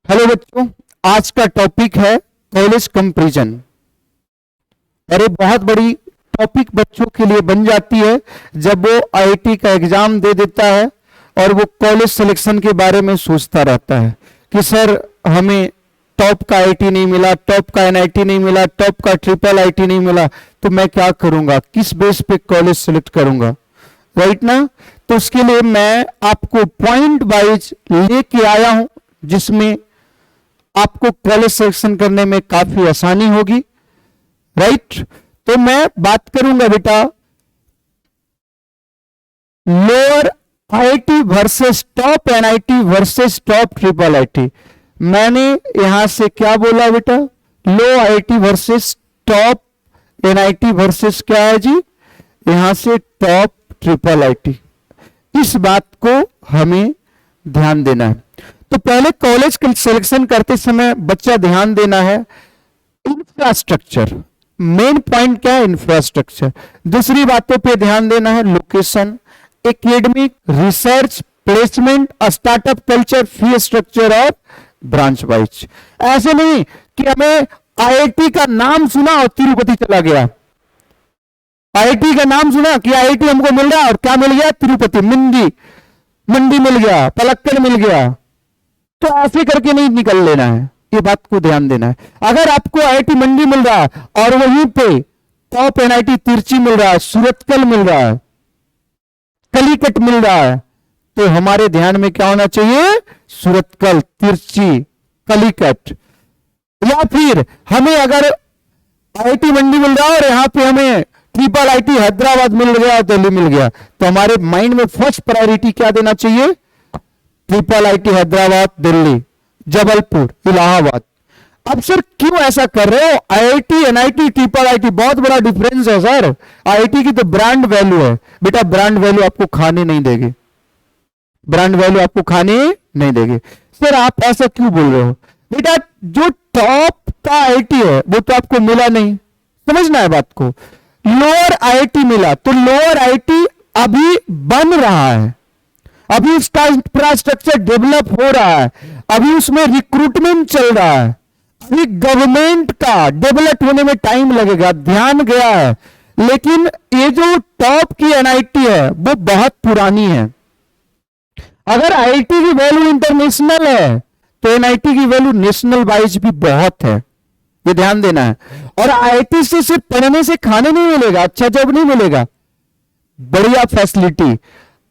Hello बच्चों, आज का टॉपिक है कॉलेज कंपैरिजन। और ये बहुत बड़ी टॉपिक बच्चों के लिए बन जाती है जब वो आईआईटी का एग्जाम दे देता है और वो कॉलेज सिलेक्शन के बारे में सोचता रहता है कि सर हमें टॉप का आईआईटी नहीं मिला, टॉप का एनआईटी नहीं मिला, टॉप का ट्रिपल आईटी नहीं मिला, तो मैं क्या करूंगा, किस बेस पे कॉलेज सिलेक्ट करूंगा, राइट ना। तो उसके लिए मैं आपको पॉइंट वाइज लेके आया हूं जिसमें आपको कॉलेज सिलेक्शन करने में काफी आसानी होगी, राइट। तो मैं बात करूंगा बेटा lower IIT versus top NIT versus top triple IT. मैंने यहां से क्या बोला बेटा, low IIT versus top NIT versus क्या है जी, यहां से टॉप ट्रिपल आईटी। इस बात को हमें ध्यान देना है। तो पहले कॉलेज सिलेक्शन करते समय बच्चा ध्यान देना है इंफ्रास्ट्रक्चर। मेन पॉइंट क्या है, इंफ्रास्ट्रक्चर। दूसरी बातों पे ध्यान देना है location, academic, research, placement, startup culture, fee structure और ब्रांच वाइज। ऐसे नहीं कि हमें आईआईटी का नाम सुना और तिरुपति चला गया, आईआईटी का नाम सुना कि आईआईटी हमको मिल रहा और क्या मिल गया, तिरुपति, मंडी मिल गया, पलक्कड़ मिल गया। तो ऐसे करके नहीं निकल लेना है, ये बात को ध्यान देना है। अगर आपको आईआईटी मंडी मिल रहा है और वहीं पे टॉप एनआईटी तिरची मिल रहा है, सूरतकल मिल रहा है, कलीकट मिल रहा है, तो हमारे ध्यान में क्या होना चाहिए, सूरतकल, तिरची, कलीकट। या फिर हमें अगर आईआईटी मंडी मिल रहा है और यहां पे हमें ट्रिपल आईटी हैदराबाद मिल गया, दिल्ली मिल गया, तो हमारे माइंड में फर्स्ट प्रायोरिटी क्या देना चाहिए, ट्रिपल आईटी हैदराबाद, दिल्ली, जबलपुर, इलाहाबाद। अब सर क्यों ऐसा कर रहे हो, आईआईटी एनआईटी ट्रिपल आईटी बहुत बड़ा डिफरेंस है सर। आईआईटी की तो ब्रांड वैल्यू है बेटा, ब्रांड वैल्यू आपको खाने नहीं देगी, ब्रांड वैल्यू आपको खाने नहीं देगी। सर आप ऐसा क्यों बोल रहे हो बेटा, जो टॉप का आईआईटी है वो तो आपको मिला नहीं, समझना है बात को। लोअर आईआईटी मिला, तो लोअर आईआईटी अभी बन रहा है, अभी उसका इंफ्रास्ट्रक्चर डेवलप हो रहा है, अभी उसमें रिक्रूटमेंट चल रहा है, अभी गवर्नमेंट का डेवलप होने में टाइम लगेगा, ध्यान गया है। लेकिन ये जो टॉप की एनआईटी है वो बहुत पुरानी है। अगर आईआईटी की वैल्यू इंटरनेशनल है तो एनआईटी की वैल्यू नेशनल वाइज भी बहुत है, ये ध्यान देना है। और आईआईटी से सिर्फ पढ़ने से खाने नहीं मिलेगा, अच्छा जॉब नहीं मिलेगा, बढ़िया फैसिलिटी।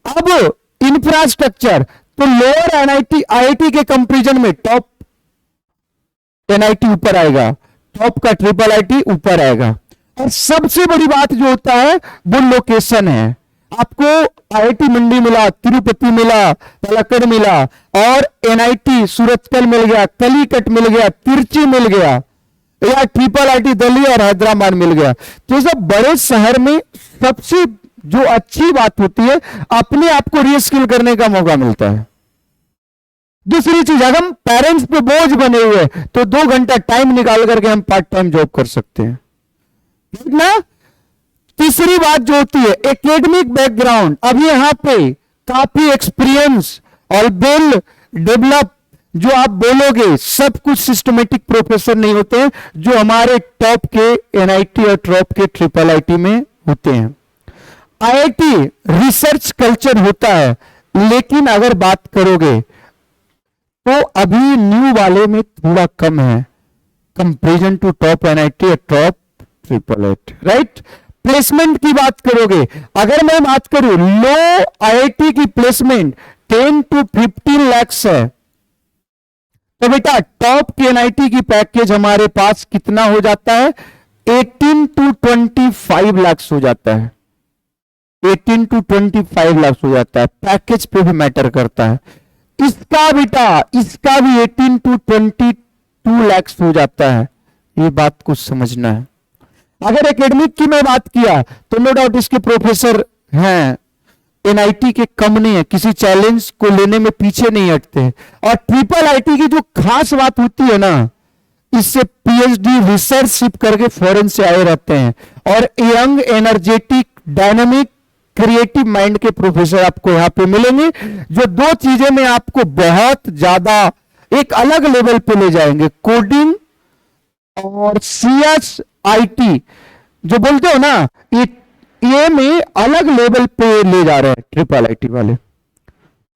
अब इंफ्रास्ट्रक्चर, तो लोअर एनआईटी आईआईटी के कंपैरिजन में टॉप एनआईटी ऊपर आएगा, टॉप का ट्रिपल आईटी ऊपर आएगा। और सबसे बड़ी बात जो होता है वो लोकेशन है। आपको आईआईटी मंडी मिला, तिरुपति मिला, पलक्कड़ मिला, और एनआईटी सूरतकल मिल गया, कलीकट मिल गया, तिरची मिल गया, या ट्रिपल आईटी दिल्ली और हैदराबाद मिल गया। तो सब बड़े शहर में सबसे जो अच्छी बात होती है, अपने आप को रीस्किल करने का मौका मिलता है। दूसरी चीज, अगर हम पेरेंट्स पे बोझ बने हुए तो 2 घंटा टाइम निकाल करके हम पार्ट टाइम जॉब कर सकते हैं, ठीक ना। तीसरी बात जो होती है एकेडमिक बैकग्राउंड, अभी यहां पे काफी एक्सपीरियंस और वेल डेवलप, जो आप बोलोगे सब कुछ सिस्टमेटिक प्रोफेसर नहीं होते हैं जो हमारे टॉप के एनआईटी और टॉप के ट्रिपल आईटी में होते हैं। आईआईटी रिसर्च कल्चर होता है, लेकिन अगर बात करोगे तो अभी न्यू वाले में थोड़ा कम है कंपैरिजन टू टॉप एनआईटी और top triple IT, right. Placement की बात करोगे, अगर मैं बात करूं लो आईआईटी की प्लेसमेंट 10 to 15 लाख है, तो बेटा टॉप की एनआईटी की पैकेज हमारे पास कितना हो जाता है, 18 to 25 लाख हो जाता है, 18 to 25 लाख हो जाता है। पैकेज पे भी मैटर करता है। इसका बेटा, इसका भी 18 to 22 लाख हो जाता है, ये बात को समझना है। अगर एकेडमिक की मैं बात किया तो नो डाउट इसके प्रोफेसर हैं, एनआईटी के कम नहीं है, किसी चैलेंज को लेने में पीछे नहीं हटते। और ट्रिपल आईटी की जो खास बात होती है ना, इससे पीएचडी रिसर्चशिप करके फॉरेन से आए रहते हैं, और young energetic dynamic creative mind के प्रोफेसर आपको यहां पे मिलेंगे, जो 2 चीजें में आपको बहुत ज्यादा एक अलग लेवल पे ले जाएंगे। कोडिंग और CSIT जो बोलते हो ना, ये में अलग लेवल पे ले जा रहे हैं ट्रिपल IIT वाले।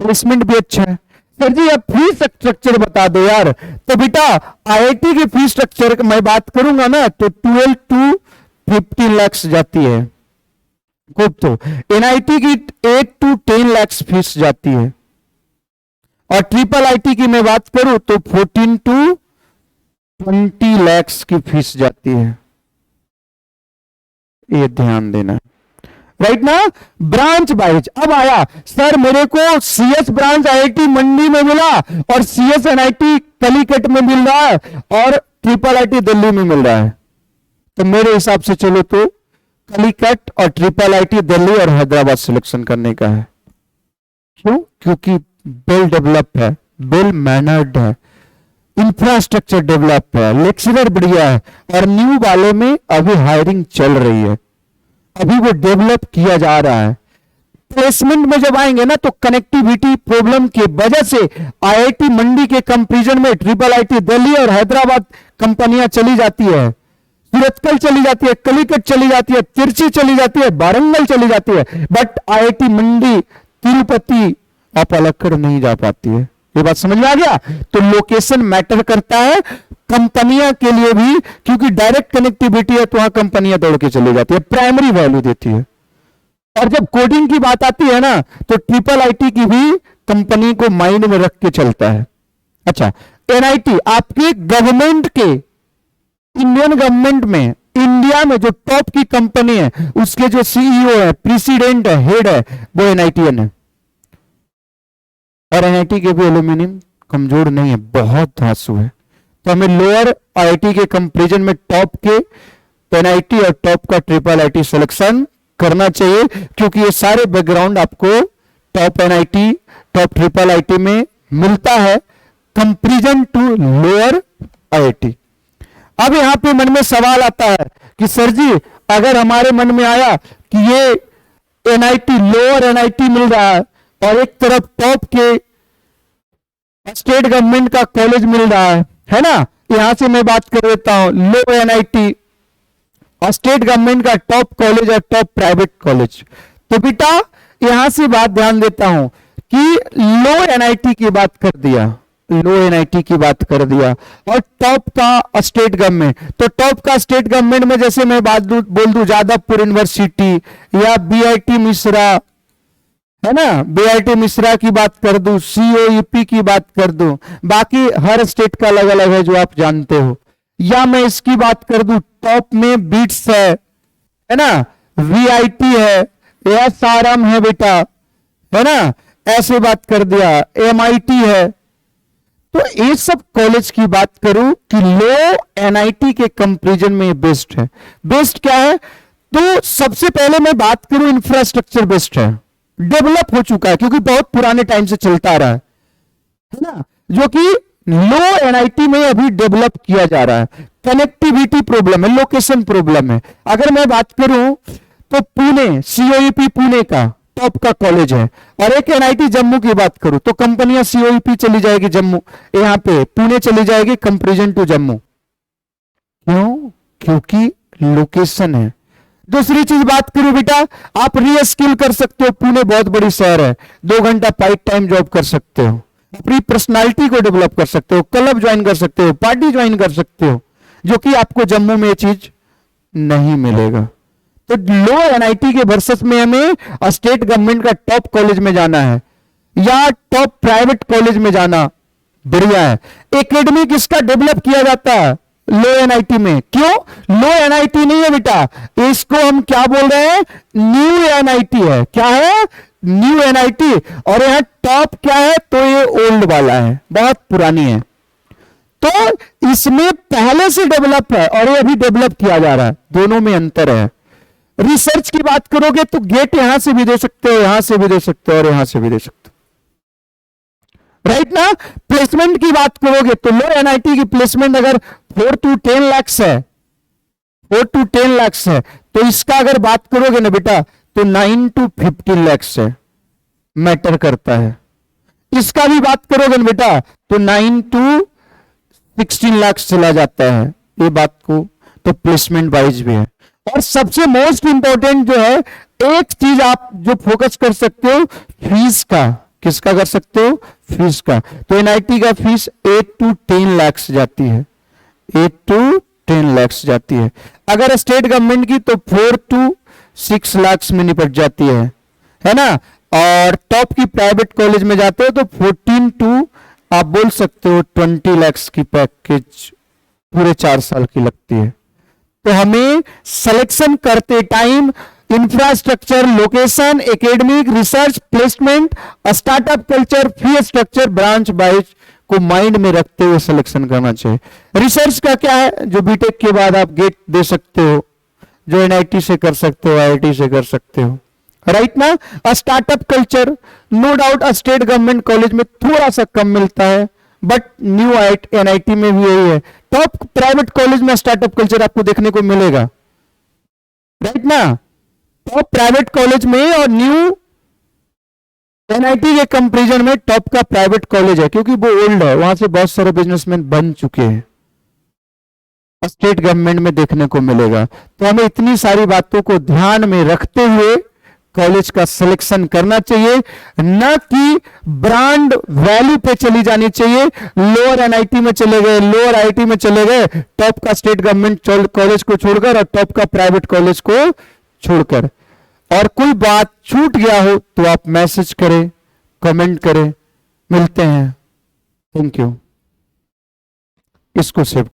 प्लेसमेंट भी अच्छा है। सर जी अब फी स्ट्रक्चर बता दो यार। तो बेटा IIT की फी स्ट्रक्चर मैं बात करूंगा ना तो 12 to 15 लाख जाती है। खूब, तो NIT की 8 to 10 लाख फीस जाती है, और ट्रिपल IIT की मैं बात करूं तो 14 to 20 लाख की फीस जाती है। ये ध्यान देना, राइट ना। ब्रांच वाइज अब आया, सर मेरे को CS ब्रांच IIT मंडी में मिला और CS NIT कलीकट में मिल रहा है और ट्रिपल IIT दिल्ली में मिल रहा है। तो मेरे हिसाब से चलो तो कलीकट और ट्रिपल IIT दिल्ली और हैदराबाद सिलेक्शन करने का है। क्यों? क्योंकि वेल डेवलप है, वेल मैनर्ड है, इंफ्रास्ट्रक्चर डेवलप है, लेक्चरर बढ़िया है, और न्यू वाले में अभी हायरिंग चल रही है, अभी वो डेवलप किया जा रहा है। प्लेसमेंट में जब आएंगे ना तो कनेक्टिविटी प्रॉब्लम की वजह से IIT मंडी के कंपैरिजन में ट्रिपल IIT दिल्ली और हैदराबाद कंपनियां चली जाती है, सूरतकल चली जाती है, कलीकट चली जाती है, तिरची चली जाती है, वारंगल चली जाती है, बट IIT मंडी, तिरुपति और पलक्कड़ नहीं जा पाती है। ये बात समझ में आ गया? तो लोकेशन मैटर करता है कंपनियां के लिए भी, क्योंकि डायरेक्ट कनेक्टिविटी है तो वहां कंपनियां दौड़ के चली जाती है, प्राइमरी वैल्यू देती है। और जब कोडिंग की बात आती है ना तो ट्रिपल IIT की भी कंपनी को माइंड में रख के चलता है। अच्छा, NIT आपके गवर्नमेंट के, इंडियन गवर्नमेंट में, इंडिया में जो टॉप की कंपनी है उसके जो CEO है, प्रेसिडेंट है, हेड है, वो NITian है। और NIT के भी एल्यूमिनियम कमजोर नहीं है, बहुत धांसू है। तो हमें लोअर IIT के कंपैरिजन में टॉप के NIT और टॉप का ट्रिपल IIT सिलेक्शन करना चाहिए, क्योंकि ये सारे बैकग्राउंड आपको top NIT, top triple IIT में मिलता है कंपैरिजन टू लोअर IIT। अब यहां पे मन में सवाल आता है कि सर जी अगर हमारे मन में आया कि ये NIT, लोअर NIT मिल रहा है और एक तरफ टॉप के स्टेट गवर्नमेंट का कॉलेज मिल रहा है ना, यहां से मैं बात कर देता हूं लो NIT और स्टेट गवर्नमेंट का टॉप कॉलेज और टॉप प्राइवेट कॉलेज। तो बेटा यहां से बात ध्यान देता हूं कि लो NIT की बात कर दिया, लो NIT की बात कर दिया, और टॉप का स्टेट गवर्नमेंट, तो टॉप का स्टेट गवर्नमेंट में जैसे मैं बात बोल दूं जादवपुर यूनिवर्सिटी या BIT मिश्रा, है ना, BIT मिश्रा की बात कर दूं, COEP की बात कर दूं, बाकी हर स्टेट का अलग अलग है जो आप जानते हो, या मैं इसकी बात कर दूं टॉप में बीट्स है ना, VIT है, SRM है बेटा, है ना, ऐसे बात कर दिया, MIT है। तो ये सब कॉलेज की बात करूं कि लो NIT के कंपैरिजन में बेस्ट है। बेस्ट क्या है? तो सबसे पहले मैं बात करूं इंफ्रास्ट्रक्चर बेस्ट है, डेवलप हो चुका है क्योंकि बहुत पुराने टाइम से चलता आ रहा है ना, जो कि लो NIT में अभी डेवलप किया जा रहा है। कनेक्टिविटी प्रॉब्लम है, लोकेशन प्रॉब्लम है। अगर मैं बात करूं तो पुणे, COEP पुणे का टॉप का कॉलेज है, और एक NIT जम्मू की बात करूं तो कंपनियां COEP चली जाएगी जम्मू, यहाँ पे पुणे चली जाएगी कंपैरिजन टू जम्मू। क्यों? क्योंकि लोकेशन है। दूसरी चीज बात करूं बेटा, आप रीस्किल कर सकते हो, पुणे बहुत बड़ी शहर है, 2 घंटा पार्ट टाइम जॉब कर सकते हो, अपनी पर्सनालिटी को डेवलप कर सकते हो, क्लब ज्वाइन कर सकते हो, पार्टी ज्वाइन कर सकते हो, जो कि आपको जम्मू में ये चीज नहीं मिलेगा। तो लो NIT के वर्सेस में हमें स्टेट गवर्नमेंट का टॉप कॉलेज में जाना है या टॉप प्राइवेट कॉलेज में जाना बढ़िया है। एकेडमी किसका डेवलप किया जाता है? लो NIT में। क्यों? लो NIT नहीं है बेटा, इसको हम क्या बोल रहे हैं? न्यू NIT है। क्या है? New NIT। और यहां टॉप क्या है? तो ये ओल्ड वाला है, बहुत पुरानी है। तो इसमें पहले से डेवलप है और ये अभी डेवलप किया जा रहा है, दोनों में अंतर है। रिसर्च की बात करोगे तो गेट यहां से भी दे सकते हो, यहां से भी दे सकते हो और यहां से भी दे सकते हो, राइट ना। प्लेसमेंट की बात करोगे तो लो NIT की प्लेसमेंट अगर 4 to 10 लाख है, 4 to 10 लाख है, तो इसका अगर बात करोगे ना बेटा तो 9 to 15 लाख है, मैटर करता है। इसका भी बात करोगे ना बेटा तो 9 to 16 लाख चला जाता है ये बात को, तो प्लेसमेंट वाइज भी है। और सबसे मोस्ट इंपॉर्टेंट जो है, एक चीज आप जो फोकस कर सकते हो, फीस का। किसका कर सकते हो? फीस का। तो एनआईटी का फीस 8 to 10 लाख जाती है, 8 to 10 लाख जाती है। अगर स्टेट गवर्नमेंट की तो 4 to 6 लाख में निपट जाती है ना। और टॉप की प्राइवेट कॉलेज में जाते हो तो 14 to आप बोल सकते हो 20 लाख की पैकेज पूरे 4 साल की लगती है। तो हमें सिलेक्शन करते time infrastructure, location, academic, research, placement, startup culture, fee structure, branch wise को माइंड में रखते हुए सिलेक्शन करना चाहिए। रिसर्च का क्या है, जो बीटेक के बाद आप गेट दे सकते हो, जो एनआईटी से कर सकते हो, आईआईटी से कर सकते हो, राइट ना। Startup culture, no doubt state government college में थोड़ा सा कम मिलता है, बट न्यू एनआईटी में भी यही है। टॉप प्राइवेट कॉलेज में स्टार्टअप कल्चर आपको देखने को मिलेगा, राइट ना। टॉप प्राइवेट कॉलेज में और न्यू एनआईटी के कंपैरिजन में टॉप का प्राइवेट कॉलेज है, क्योंकि वो ओल्ड है, वहां से बहुत सारे बिजनेसमैन बन चुके हैं, स्टेट गवर्नमेंट में देखने को मिलेगा। तो हमें इतनी सारी बातों को ध्यान में रखते हुए कॉलेज का सिलेक्शन करना चाहिए, न कि ब्रांड वैल्यू पे चली जानी चाहिए। लोअर एनआईटी में चले गए, लोअर आईआईटी में चले गए, टॉप का स्टेट गवर्नमेंट कॉलेज को छोड़कर और टॉप का प्राइवेट कॉलेज को छोड़कर। और कोई बात छूट गया हो तो आप मैसेज करें, कमेंट करें। मिलते हैं, थैंक यू। इसको सेव